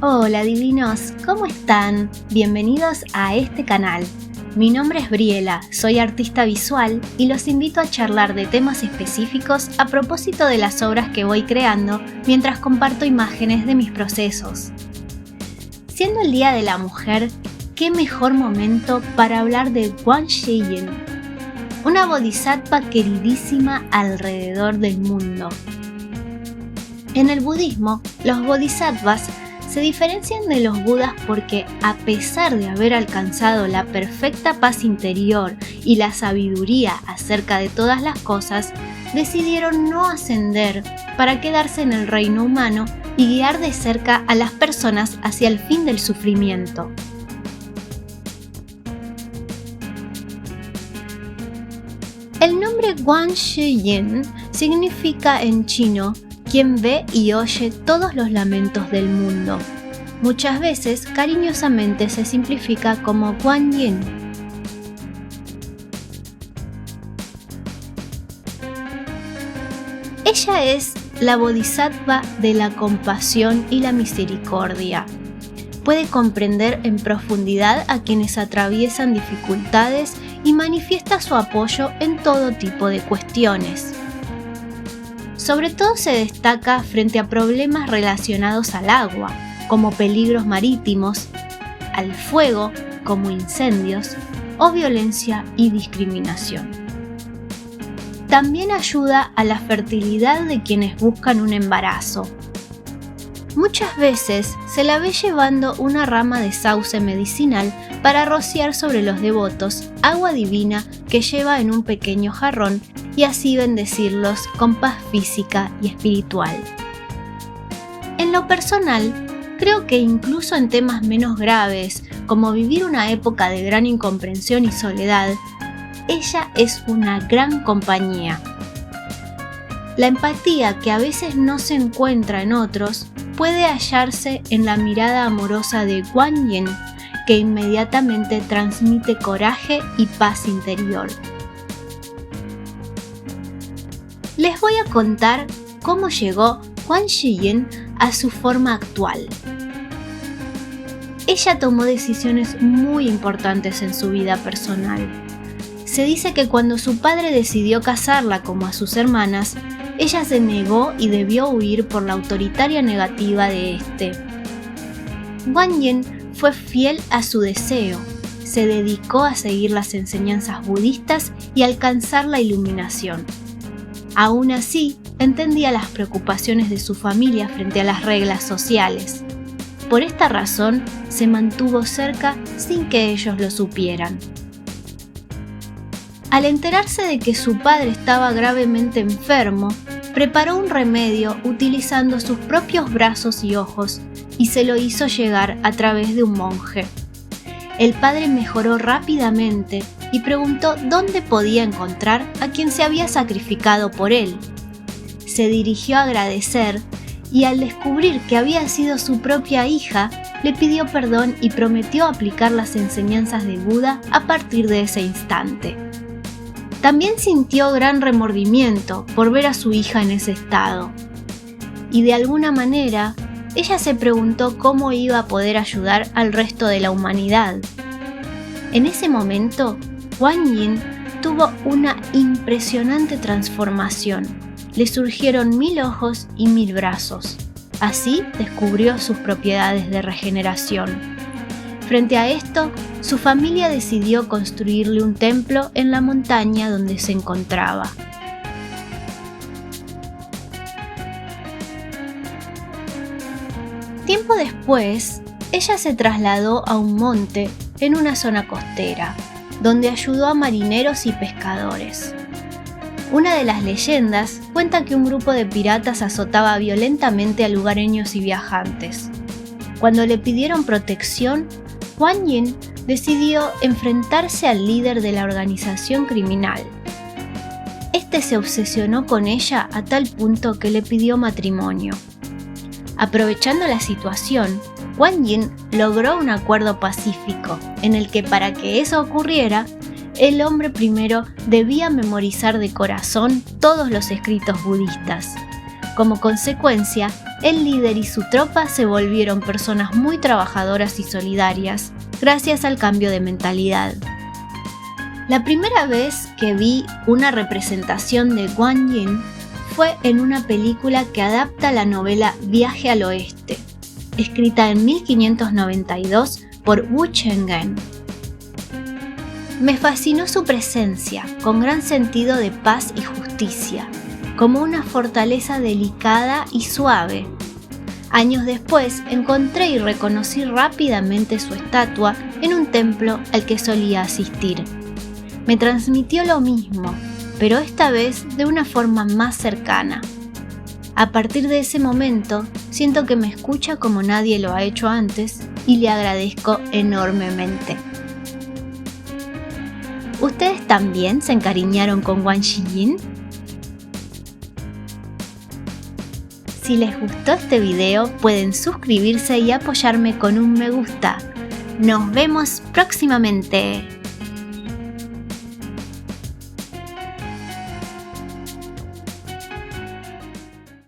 Hola divinos, ¿cómo están? Bienvenidos a este canal. Mi nombre es Briela, soy artista visual y los invito a charlar de temas específicos a propósito de las obras que voy creando mientras comparto imágenes de mis procesos. Siendo el Día de la Mujer, qué mejor momento para hablar de Guan Shiyin, una bodhisattva queridísima alrededor del mundo. En el budismo, los bodhisattvas se diferencian de los budas porque, a pesar de haber alcanzado la perfecta paz interior y la sabiduría acerca de todas las cosas, decidieron no ascender para quedarse en el reino humano y guiar de cerca a las personas hacia el fin del sufrimiento. El nombre Guan Shiyin significa en chino quien ve y oye todos los lamentos del mundo. Muchas veces, cariñosamente, se simplifica como Guan Yin. Ella es la bodhisattva de la compasión y la misericordia. Puede comprender en profundidad a quienes atraviesan dificultades y manifiesta su apoyo en todo tipo de cuestiones. Sobre todo se destaca frente a problemas relacionados al agua, como peligros marítimos, al fuego, como incendios, o violencia y discriminación. También ayuda a la fertilidad de quienes buscan un embarazo. Muchas veces se la ve llevando una rama de sauce medicinal para rociar sobre los devotos agua divina que lleva en un pequeño jarrón y así bendecirlos con paz física y espiritual. En lo personal, creo que incluso en temas menos graves, como vivir una época de gran incomprensión y soledad, ella es una gran compañía. La empatía que a veces no se encuentra en otros puede hallarse en la mirada amorosa de Guan Yin, que inmediatamente transmite coraje y paz interior. Les voy a contar cómo llegó Guan Shiyin a su forma actual. Ella tomó decisiones muy importantes en su vida personal. Se dice que cuando su padre decidió casarla como a sus hermanas, ella se negó y debió huir por la autoritaria negativa de este. Guan Yin fue fiel a su deseo, se dedicó a seguir las enseñanzas budistas y alcanzar la iluminación. Aún así, entendía las preocupaciones de su familia frente a las reglas sociales. Por esta razón, se mantuvo cerca sin que ellos lo supieran. Al enterarse de que su padre estaba gravemente enfermo, preparó un remedio utilizando sus propios brazos y ojos y se lo hizo llegar a través de un monje. El padre mejoró rápidamente y preguntó dónde podía encontrar a quien se había sacrificado por él. Se dirigió a agradecer y al descubrir que había sido su propia hija, le pidió perdón y prometió aplicar las enseñanzas de Buda a partir de ese instante. También sintió gran remordimiento por ver a su hija en ese estado. Y de alguna manera, ella se preguntó cómo iba a poder ayudar al resto de la humanidad. En ese momento, Guan Yin tuvo una impresionante transformación. Le surgieron 1000 ojos y 1000 brazos. Así descubrió sus propiedades de regeneración. Frente a esto, su familia decidió construirle un templo en la montaña donde se encontraba. Tiempo después, ella se trasladó a un monte en una zona costera, donde ayudó a marineros y pescadores. Una de las leyendas cuenta que un grupo de piratas azotaba violentamente a lugareños y viajantes. Cuando le pidieron protección, Guan Yin decidió enfrentarse al líder de la organización criminal. Este se obsesionó con ella a tal punto que le pidió matrimonio. Aprovechando la situación, Guan Yin logró un acuerdo pacífico en el que para que eso ocurriera, el hombre primero debía memorizar de corazón todos los escritos budistas. Como consecuencia, el líder y su tropa se volvieron personas muy trabajadoras y solidarias, gracias al cambio de mentalidad. La primera vez que vi una representación de Guan Yin fue en una película que adapta la novela Viaje al Oeste, escrita en 1592 por Wu Chenggen. Me fascinó su presencia, con gran sentido de paz y justicia, como una fortaleza delicada y suave. Años después encontré y reconocí rápidamente su estatua en un templo al que solía asistir. Me transmitió lo mismo, pero esta vez de una forma más cercana. A partir de ese momento, siento que me escucha como nadie lo ha hecho antes y le agradezco enormemente. ¿Ustedes también se encariñaron con Wang Xinyin? Si les gustó este video, pueden suscribirse y apoyarme con un me gusta. ¡Nos vemos próximamente!